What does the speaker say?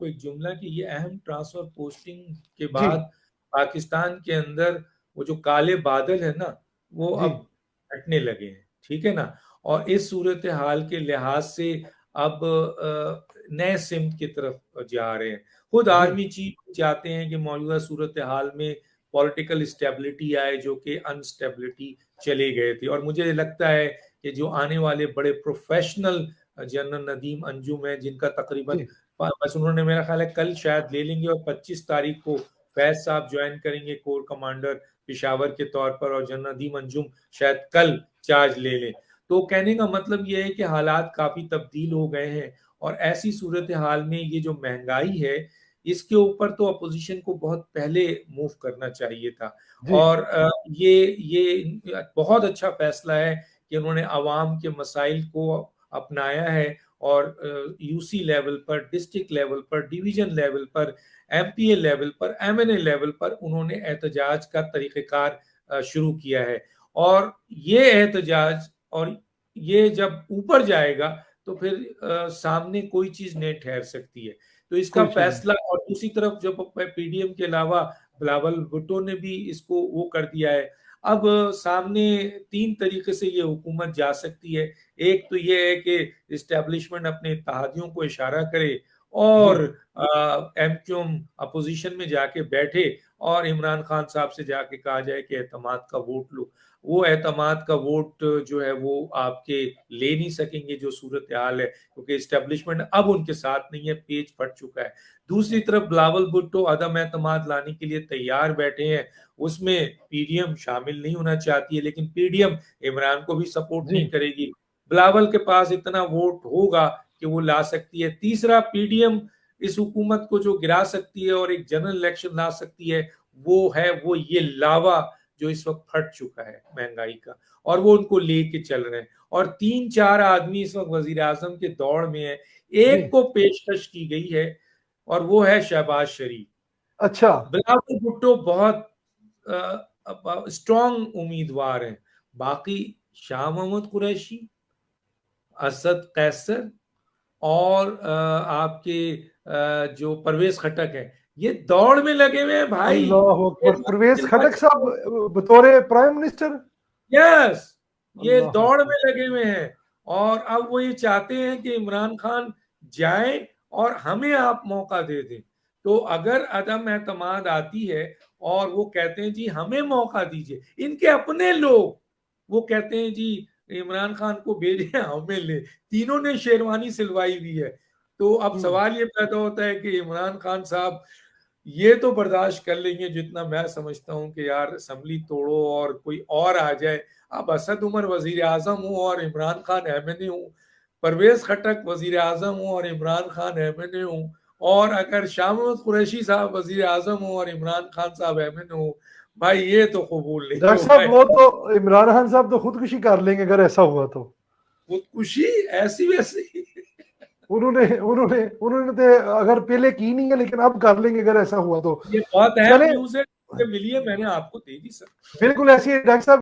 आपको एक जुमला कि ये अहम ट्रांसफर पोस्टिंग के जी बाद पाकिस्तान के अंदर वो जो काले बादल है ना, वो जी अब हटने लगे हैं, ठीक है ना। और इस सूरत हाल के लिहाज से अब नए सिमत की तरफ जा रहे हैं। खुद जी आर्मी चीफ चाहते हैं कि मौजूदा सूरत हाल में पॉलिटिकल स्टेबिलिटी आए, जो कि अनस्टेबिलिटी चले गए थे। और मुझे लगता है कि जो आने वाले बड़े प्रोफेशनल जनरल नदीम अंजुम है, जिनका तकरीबन जी बस उन्होंने, मेरा ख्याल है कल शायद ले लेंगे, और 25 तारीख को फैज साहब ज्वाइन करेंगे कोर कमांडर पिशावर के तौर पर, और जनरल नदीम अंजुम शायद कल चार्ज ले लें। तो कहने का मतलब ये है कि हालात काफी तब्दील हो गए हैं, और ऐसी सूरत हाल में ये जो महंगाई है, इसके ऊपर तो अपोजिशन को बहुत पहले मूव करना चाहिए था। जी और ये बहुत अच्छा फैसला है कि उन्होंने आवाम के मसाइल को अपनाया है, और यूसी लेवल पर, डिस्ट्रिक्ट लेवल पर, डिवीजन लेवल पर, एमपीए लेवल पर, एमएनए लेवल पर उन्होंने एहतजाज का तरीक़ेकार शुरू किया है। और ये एहतजाज, और ये जब ऊपर जाएगा तो फिर सामने कोई चीज नहीं ठहर सकती है। तो इसका कोई चीज नहीं। फैसला, और दूसरी तरफ जब पीडीएम के अलावा बिलावल भुट्टो ने भी इसको वो कर दिया है। अब सामने तीन तरीके से ये हुकूमत जा सकती है। एक तो ये है कि इस्टेब्लिशमेंट अपने इत्तेहादियों को इशारा करे, जी और एमक्यूएम अपोजिशन में जाके बैठे, और इमरान खान साहब से जाके कहा जाए कि एतमाद का वोट लो। वो एतमाद का वोट जो है वो आपके ले नहीं सकेंगे, जो सूरत हाल है, क्योंकि इस्टेब्लिशमेंट अब उनके साथ नहीं है, पेज फट चुका है। दूसरी तरफ बिलावल भुट्टो अदम एतमाद लाने के लिए तैयार बैठे हैं। उसमें पीडीएम शामिल नहीं होना चाहती है, लेकिन पीडीएम इमरान को भी सपोर्ट जी नहीं करेगी। बिलावल के पास इतना वोट होगा कि वो ला सकती है। तीसरा, पीडीएम इस हुकूमत को जो गिरा सकती है और एक जनरल इलेक्शन ला सकती है, वो ये लावा जो इस वक्त फट चुका है महंगाई का, और वो उनको लेके चल रहे हैं। और तीन चार आदमी इस वक्त वजीर आजम के दौड़ में है। जी एक को पेशकश की गई है, और वो है शहबाज शरीफ। अच्छा बिलावल भुट्टो बहुत स्ट्रॉन्ग उम्मीदवार हैं। बाकी शाह महमूद कुरैशी, असद कैसर, और आपके जो परवेज खटक है, ये दौड़ में लगे हुए हैं भाई। अल्लाह ये अकबर। परवेज मुश्किल खटक बच्चे, साहब बतौर प्राइम मिनिस्टर। यस, ये अल्लाह दौड़ में अकबर। लगे हुए हैं। और अब वो ये चाहते हैं कि इमरान खान जाए और हमें आप मौका दे दें। तो अगर अदम एतमाद आती है, और वो कहते हैं जी हमें मौका दीजिए, इनके अपने लोग वो कहते हैं जी इमरान खान को भेजें, हमें ले, तीनों ने शेरवानी सिलवाई हुई है। तो अब हम्म। सवाल ये पैदा होता है कि इमरान खान साहब ये तो बर्दाश्त कर लेंगे, जितना मैं समझता हूं कि यार असम्बली तोड़ो और कोई और आ जाए। अब असद उमर वजीर आजम हो और इमरान खान एमएनए हो, परवेज खटक वजीर आजम हो और इमरान खान एमएनए हो, और अगर शाह महमूद कुरैशी साहब वजीर आजम हो और इमरान खान साहब एमएनए हो, भाई ये तो कबूल नहीं डॉक्टर होगा। साहब वो तो इमरान खान साहब तो खुदकुशी कर लेंगे अगर ऐसा हुआ तो। खुदकुशी ऐसी वैसी उन्होंने उन्होंने उन्होंने तो अगर पहले की नहीं है, लेकिन अब कर लेंगे अगर ऐसा हुआ तो। ये बहुत अहम चले न्यूज है, मिली है, मैंने आपको दे दी सर। बिल्कुल ऐसी है डॉक्टर साहब।